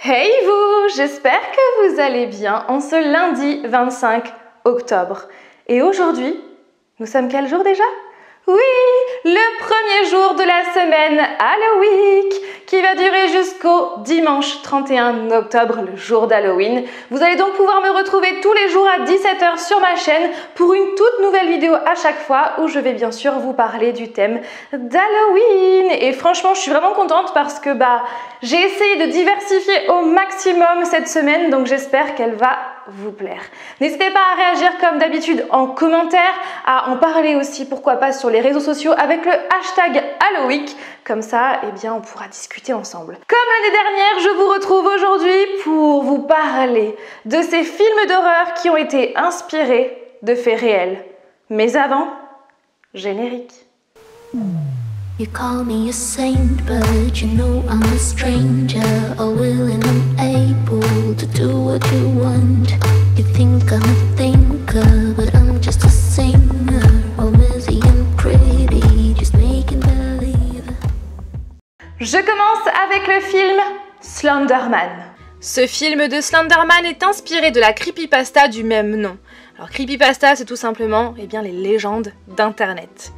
Hey vous, j'espère que vous allez bien en ce lundi 25 octobre. Et aujourd'hui, nous sommes quel jour déjà? Oui, le premier jour de la semaine Halloween qui va durer jusqu'au dimanche 31 octobre, le jour d'Halloween. Vous allez donc pouvoir me retrouver tous les jours à 17 h sur ma chaîne pour une toute nouvelle vidéo à chaque fois où je vais bien sûr vous parler du thème d'Halloween. Et franchement, je suis vraiment contente parce que j'ai essayé de diversifier au maximum cette semaine, donc j'espère qu'elle va vous plaire. N'hésitez pas à réagir comme d'habitude en commentaire, à en parler aussi pourquoi pas sur les réseaux sociaux avec le hashtag Halloween. Comme ça, on pourra discuter ensemble. Comme l'année dernière, je vous retrouve aujourd'hui pour vous parler de ces films d'horreur qui ont été inspirés de faits réels. Mais avant, générique. You call me a saint, but you know I'm a stranger, all willing and able to do what you want. You think I'm a thinker, but I'm just a singer, all messy and pretty, just making believe. Je commence avec le film Slender Man. Ce film de Slender Man est inspiré de la creepypasta du même nom. Alors creepypasta, c'est tout simplement les légendes d'internet.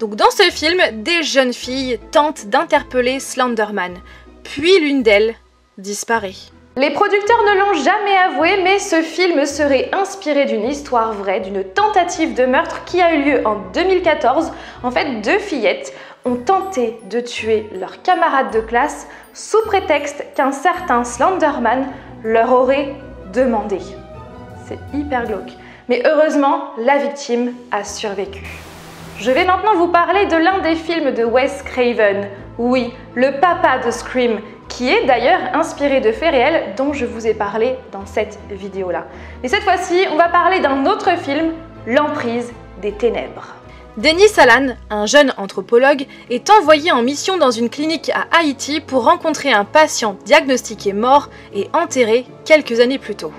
Donc dans ce film, des jeunes filles tentent d'interpeller Slender Man, puis l'une d'elles disparaît. Les producteurs ne l'ont jamais avoué, mais ce film serait inspiré d'une histoire vraie, d'une tentative de meurtre qui a eu lieu en 2014. En fait, deux fillettes ont tenté de tuer leur camarade de classe sous prétexte qu'un certain Slender Man leur aurait demandé. C'est hyper glauque. Mais heureusement, la victime a survécu. Je vais maintenant vous parler de l'un des films de Wes Craven, oui, le papa de Scream, qui est d'ailleurs inspiré de faits réels dont je vous ai parlé dans cette vidéo-là. Mais cette fois-ci, on va parler d'un autre film, L'Emprise des Ténèbres. Dennis Allan, un jeune anthropologue, est envoyé en mission dans une clinique à Haïti pour rencontrer un patient diagnostiqué mort et enterré quelques années plus tôt.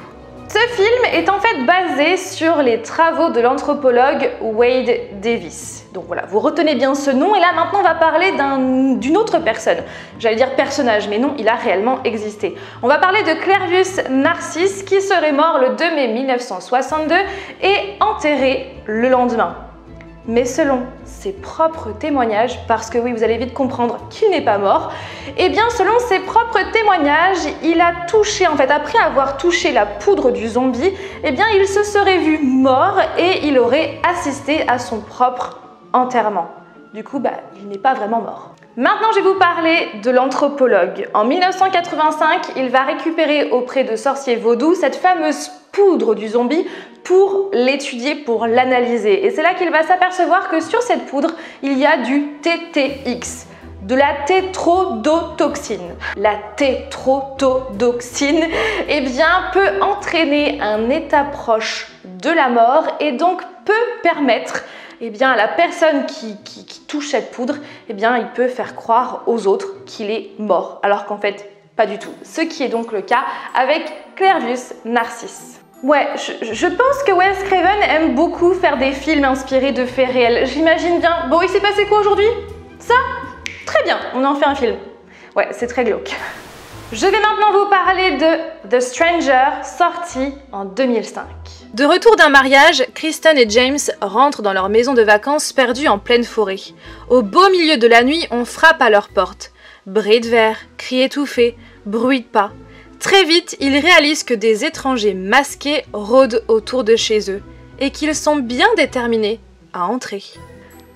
Ce film est en fait basé sur les travaux de l'anthropologue Wade Davis. Donc voilà, vous retenez bien ce nom et là maintenant on va parler d'une autre personne. J'allais dire personnage, mais non, il a réellement existé. On va parler de Clervus Narcisse qui serait mort le 2 mai 1962 et enterré le lendemain. Mais selon ses propres témoignages, parce que oui, vous allez vite comprendre qu'il n'est pas mort, selon ses propres témoignages, il a touché, après avoir touché la poudre du zombie, il se serait vu mort et il aurait assisté à son propre enterrement. Du coup, il n'est pas vraiment mort. Maintenant, je vais vous parler de l'anthropologue. En 1985, il va récupérer auprès de sorciers vaudous cette fameuse poudre du zombie pour l'étudier, pour l'analyser. Et c'est là qu'il va s'apercevoir que sur cette poudre, il y a du TTX, de la tétrodotoxine. La tétrodotoxine, peut entraîner un état proche de la mort et donc peut permettre à la personne qui touche cette poudre, il peut faire croire aux autres qu'il est mort, alors qu'en fait, pas du tout. Ce qui est donc le cas avec Clervus Narcisse. Ouais, je pense que Wes Craven aime beaucoup faire des films inspirés de faits réels. J'imagine bien. Bon, il s'est passé quoi aujourd'hui? Ça? Très bien, on en fait un film. Ouais, c'est très glauque. Je vais maintenant vous parler de The Stranger, sorti en 2005. De retour d'un mariage, Kristen et James rentrent dans leur maison de vacances perdue en pleine forêt. Au beau milieu de la nuit, on frappe à leur porte. Bruit de verre, cris étouffés, bruit de pas. Très vite, ils réalisent que des étrangers masqués rôdent autour de chez eux et qu'ils sont bien déterminés à entrer.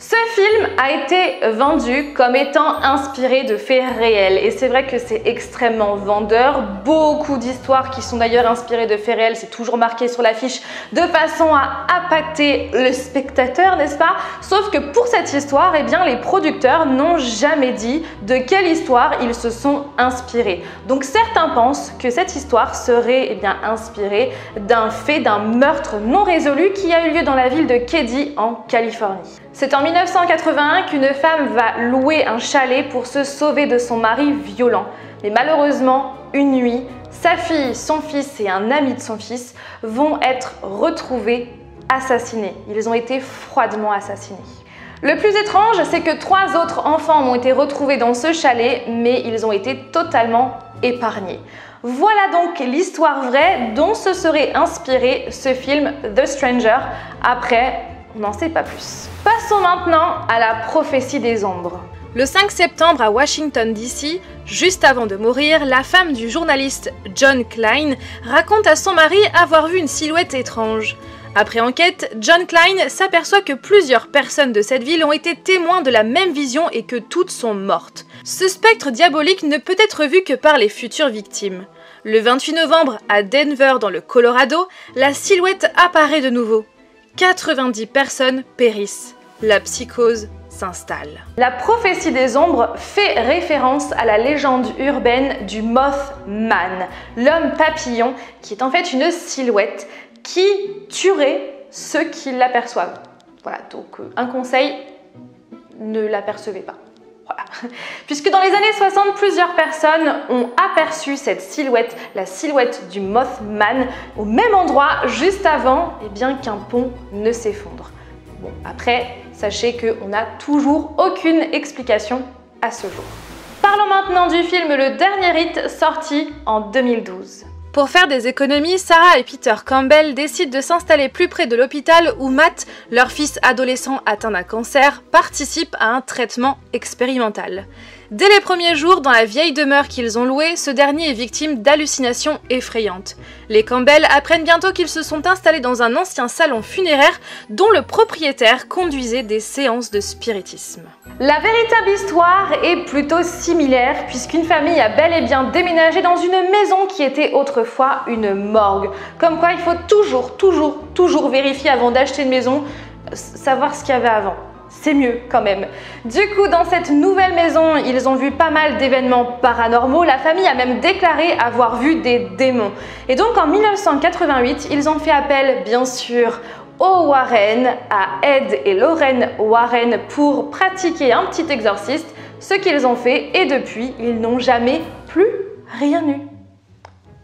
Ce film a été vendu comme étant inspiré de faits réels et c'est vrai que c'est extrêmement vendeur. Beaucoup d'histoires qui sont d'ailleurs inspirées de faits réels, c'est toujours marqué sur l'affiche de façon à appâter le spectateur, n'est-ce pas? Sauf que pour cette histoire, les producteurs n'ont jamais dit de quelle histoire ils se sont inspirés. Donc certains pensent que cette histoire serait inspirée d'un fait, d'un meurtre non résolu qui a eu lieu dans la ville de Keddie en Californie. C'est en 1981 qu'une femme va louer un chalet pour se sauver de son mari violent. Mais malheureusement, une nuit, sa fille, son fils et un ami de son fils vont être retrouvés assassinés. Ils ont été froidement assassinés. Le plus étrange, c'est que 3 autres enfants ont été retrouvés dans ce chalet, mais ils ont été totalement épargnés. Voilà donc l'histoire vraie dont se serait inspiré ce film The Stranger. Après, on n'en sait pas plus. Passons maintenant à la prophétie des ombres. Le 5 septembre à Washington DC, juste avant de mourir, la femme du journaliste John Klein raconte à son mari avoir vu une silhouette étrange. Après enquête, John Klein s'aperçoit que plusieurs personnes de cette ville ont été témoins de la même vision et que toutes sont mortes. Ce spectre diabolique ne peut être vu que par les futures victimes. Le 28 novembre, à Denver dans le Colorado, la silhouette apparaît de nouveau. 90 personnes périssent. La psychose s'installe. La prophétie des ombres fait référence à la légende urbaine du Mothman, l'homme papillon, qui est en fait une silhouette qui tuerait ceux qui l'aperçoivent. Voilà, donc un conseil, ne l'apercevez pas. Voilà. Puisque dans les années 60, plusieurs personnes ont aperçu cette silhouette, la silhouette du Mothman, au même endroit, juste avant qu'un pont ne s'effondre. Bon, après, sachez qu'on n'a toujours aucune explication à ce jour. Parlons maintenant du film Le Dernier Rite, sorti en 2012. Pour faire des économies, Sarah et Peter Campbell décident de s'installer plus près de l'hôpital où Matt, leur fils adolescent atteint d'un cancer, participe à un traitement expérimental. Dès les premiers jours, dans la vieille demeure qu'ils ont louée, ce dernier est victime d'hallucinations effrayantes. Les Campbell apprennent bientôt qu'ils se sont installés dans un ancien salon funéraire dont le propriétaire conduisait des séances de spiritisme. La véritable histoire est plutôt similaire puisqu'une famille a bel et bien déménagé dans une maison qui était autrefois une morgue. Comme quoi il faut toujours vérifier avant d'acheter une maison, savoir ce qu'il y avait avant. C'est mieux quand même. Du coup, dans cette nouvelle maison, ils ont vu pas mal d'événements paranormaux. La famille a même déclaré avoir vu des démons. Et donc en 1988, ils ont fait appel, bien sûr, aux Warren, à Ed et Lorraine Warren pour pratiquer un petit exorcisme, ce qu'ils ont fait et depuis, ils n'ont jamais plus rien eu.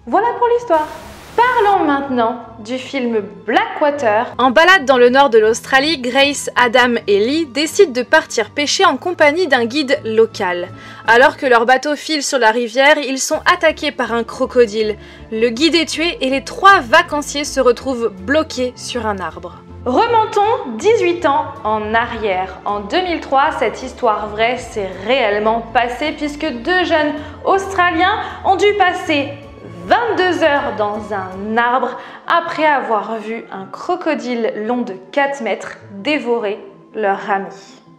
Voilà pour l'histoire. Parlons maintenant du film Blackwater. En balade dans le nord de l'Australie, Grace, Adam et Lee décident de partir pêcher en compagnie d'un guide local. Alors que leur bateau file sur la rivière, ils sont attaqués par un crocodile. Le guide est tué et les 3 vacanciers se retrouvent bloqués sur un arbre. Remontons 18 ans en arrière. En 2003, cette histoire vraie s'est réellement passée puisque 2 jeunes Australiens ont dû passer 22 heures dans un arbre après avoir vu un crocodile long de 4 mètres dévorer leur ami.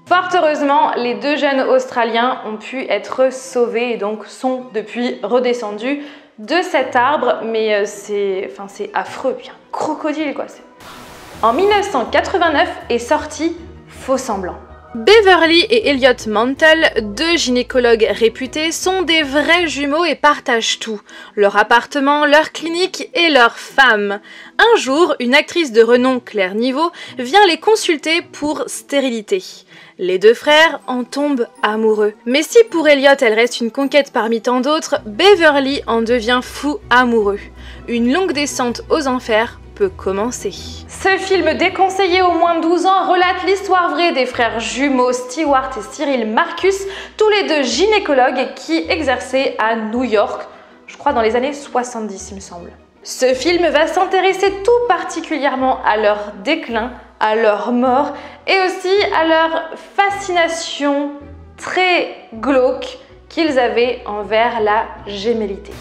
Fort heureusement, les 2 jeunes Australiens ont pu être sauvés et donc sont depuis redescendus de cet arbre, mais c'est affreux, puis un crocodile quoi. En 1989 est sorti Faux Semblant. Beverly et Elliot Mantle, 2 gynécologues réputés, sont des vrais jumeaux et partagent tout. Leur appartement, leur clinique et leur femme. Un jour, une actrice de renom, Claire Niveau, vient les consulter pour stérilité. Les 2 frères en tombent amoureux. Mais si pour Elliot elle reste une conquête parmi tant d'autres, Beverly en devient fou amoureux. Une longue descente aux enfers peut commencer. Ce film déconseillé aux moins de 12 ans relate l'histoire vraie des frères jumeaux Stewart et Cyril Marcus, tous les 2 gynécologues qui exerçaient à New York, je crois dans les années 70 il me semble. Ce film va s'intéresser tout particulièrement à leur déclin, à leur mort et aussi à leur fascination très glauque qu'ils avaient envers la gémellité.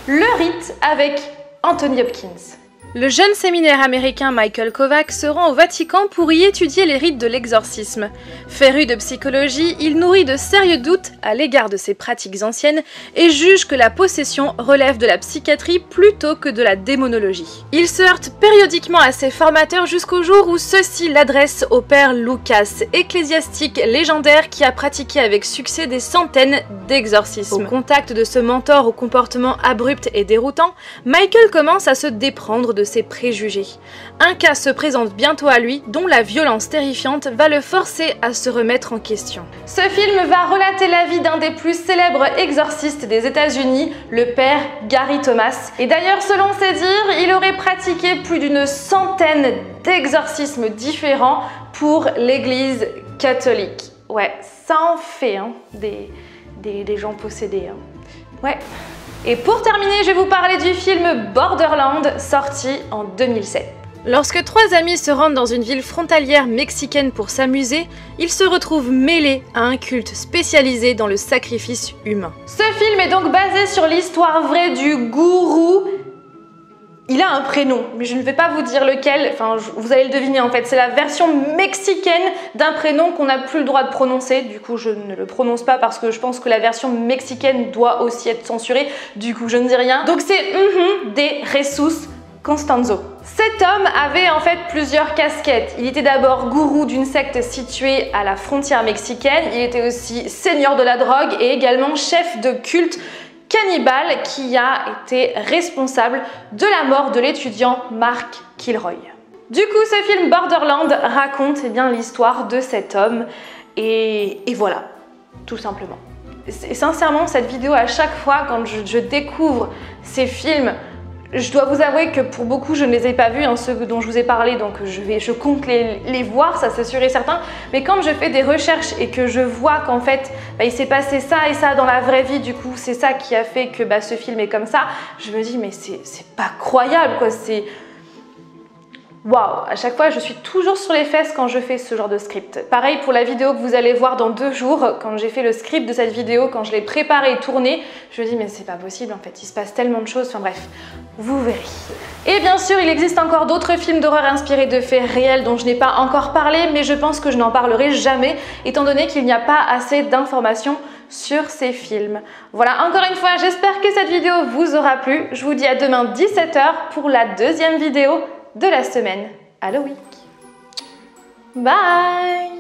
Le rite avec Anthony Hopkins. Le jeune séminaire américain Michael Kovac se rend au Vatican pour y étudier les rites de l'exorcisme. Féru de psychologie, il nourrit de sérieux doutes à l'égard de ces pratiques anciennes et juge que la possession relève de la psychiatrie plutôt que de la démonologie. Il se heurte périodiquement à ses formateurs jusqu'au jour où ceux-ci l'adressent au père Lucas, ecclésiastique légendaire qui a pratiqué avec succès des centaines d'exorcismes. Au contact de ce mentor au comportement abrupt et déroutant, Michael commence à se déprendre de ses préjugés. Un cas se présente bientôt à lui dont la violence terrifiante va le forcer à se remettre en question. Ce film va relater la vie d'un des plus célèbres exorcistes des États-Unis, le père Gary Thomas. Et d'ailleurs, selon ses dires, il aurait pratiqué plus d'une centaine d'exorcismes différents pour l'église catholique. Ouais, ça en fait hein, des gens possédés. Hein. Ouais. Et pour terminer, je vais vous parler du film Borderland, sorti en 2007. Lorsque trois amis se rendent dans une ville frontalière mexicaine pour s'amuser, ils se retrouvent mêlés à un culte spécialisé dans le sacrifice humain. Ce film est donc basé sur l'histoire vraie du gourou. Il a un prénom, mais je ne vais pas vous dire lequel, enfin vous allez le deviner en fait, c'est la version mexicaine d'un prénom qu'on n'a plus le droit de prononcer, du coup je ne le prononce pas parce que je pense que la version mexicaine doit aussi être censurée, du coup je ne dis rien. Donc c'est de Jesus Constanzo. Cet homme avait en fait plusieurs casquettes. Il était d'abord gourou d'une secte située à la frontière mexicaine, il était aussi seigneur de la drogue et également chef de culte cannibale qui a été responsable de la mort de l'étudiant Mark Kilroy. Du coup, ce film Borderland raconte bien l'histoire de cet homme et voilà, tout simplement. Et sincèrement, cette vidéo, à chaque fois quand je découvre ces films, je dois vous avouer que pour beaucoup, je ne les ai pas vus, hein, ceux dont je vous ai parlé, donc je compte les voir, ça c'est sûr et certain. Mais quand je fais des recherches et que je vois qu'en fait, il s'est passé ça et ça dans la vraie vie, du coup, c'est ça qui a fait que ce film est comme ça, je me dis, mais c'est pas croyable, quoi, c'est... Waouh! À chaque fois, je suis toujours sur les fesses quand je fais ce genre de script. Pareil pour la vidéo que vous allez voir dans 2 jours, quand j'ai fait le script de cette vidéo, quand je l'ai préparé et tourné, je me dis mais c'est pas possible en fait, il se passe tellement de choses, enfin bref, vous verrez. Et bien sûr, il existe encore d'autres films d'horreur inspirés de faits réels dont je n'ai pas encore parlé, mais je pense que je n'en parlerai jamais, étant donné qu'il n'y a pas assez d'informations sur ces films. Voilà, encore une fois, j'espère que cette vidéo vous aura plu. Je vous dis à demain 17 h pour la 2e vidéo de la semaine Halloween. Bye!